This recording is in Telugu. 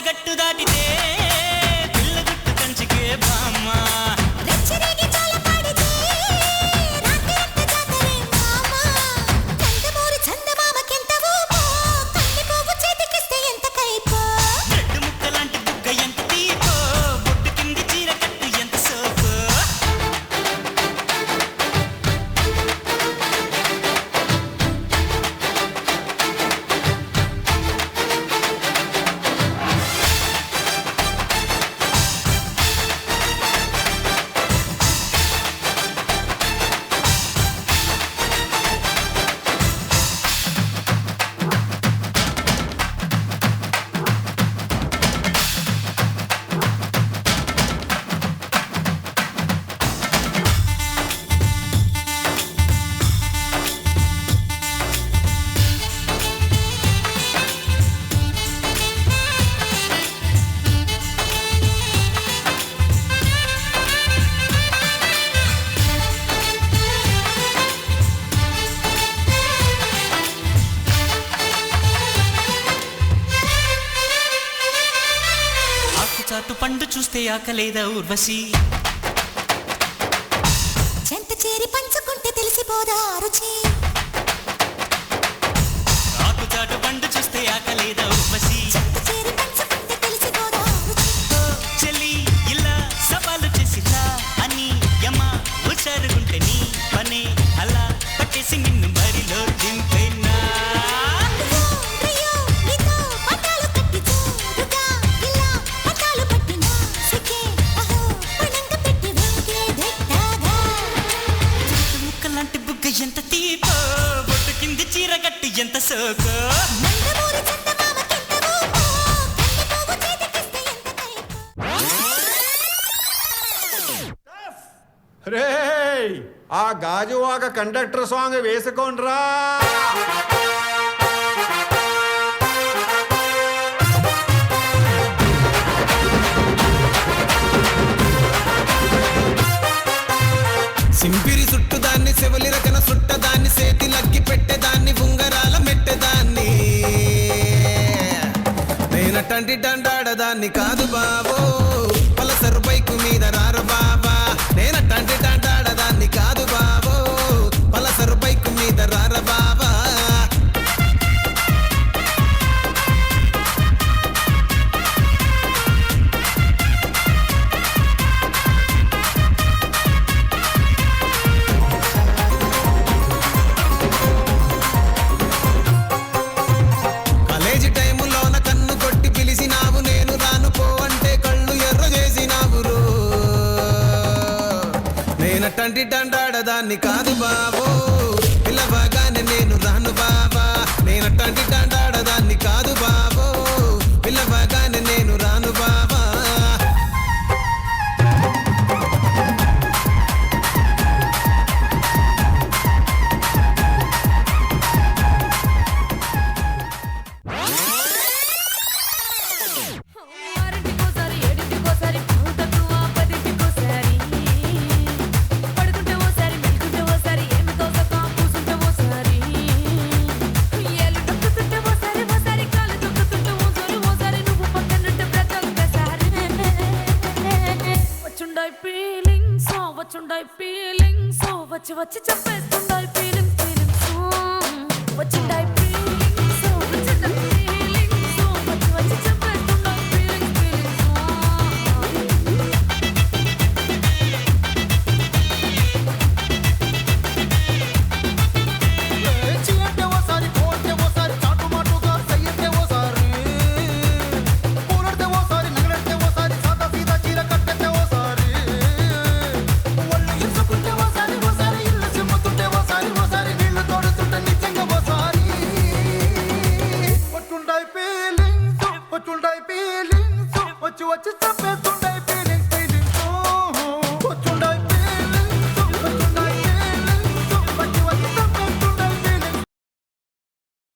గట్టు దాటితే పిల్లగుట్టు కంచికే బామ్మ రెచ్చరేగి చాల పాడితే రాత్రి జాతరే మామ చందమూరి చందమామకెంత ఊపో కన్ని పువ్వు చేతికిస్తే ఎంత కైపో రెడ్డు ముక్కలాంటి బుగ్గ ఎంత తీపో బొట్టు కింది చీర కట్టు ఎంత సోపో చాటు పండు చూస్తే ఆకలేదా ఊర్వశి చెంత చేరి పంచుకుంటే తెలిసిపోదా రుచి ఆకు చాటు పండు చూస్తే ఆకలేదా ఊర్వశి చెంత చేరి పంచుకుంటే తెలిసిపోదా రుచి ఓ చెల్లి ఇలా సవాలు చేసిరా అని యమ ఉచారుగుంటే నీ పనే అలా పట్టేసి నిన్ను బరిలో దింపేనా అయ్యో అయ్యో నీతో పట్టాలు కట్టి జోరుగా ఇలా పట్టాలు పట్టినా సికే అహో పణంగ పెట్టి వెంకే దెట్టాగా ముక్కలాంటి బుగ్గ ఎంత తీపో బొట్టు కింది చీర గట్టు ఎంత సోకో నందమూరి చందమామకెంత ఊపో కన్ని పువ్వు చేతికిస్తే ఎంత కైపో రేయ్ ఆ గాజువాక కండక్టర్ సాంగ్ వేసుకోండ్రా సింపిరి సుట్టుదాన్ని సెవలి రకన సుట్టదాన్ని సేతి లగ్గి పెట్టేదాన్ని ఉంగరాల మెట్టేదాన్ని నేనటంటి డండాడదాన్ని కాదు బాబో పలసరు బైకు మీద రారు బాబా నేనటంటి డండాడదాన్ని కాదు బాబో పలసరు బైకు మీద రార బాబా కాలేజీ టైములోన కన్ను కొట్టి పిలిచినావు నేను రాను పో అంటే కళ్ళు ఎర్ర చేసినావు రో నేనటంటి డండాడదాన్ని కాదు బాబో పిల్లవగానే నేను రాను బాబా నేనటంటి డండాడదాన్ని కాదు బాబో పిల్లవగానే నేను రాను బాబా ఆరింటికోసారి ఏడింటికోసారి పావుతకు ఆపదింటికోసారి పడుకుంటే ఓసారి మెలుకుంటే ఓసారి ఏమి తోసక కూసుంటే ఓసారి ఏళ్ళు తొక్కుతుంటే ఓసారి ఓసారి కాలు తొక్కుతుంటే ఓసారి నువ్వు పక్కనుంటే ప్రతి ఒక్కసారి వచ్చుండాయి ఫీలింగ్స్ వచ్చి వచ్చి చెప్ప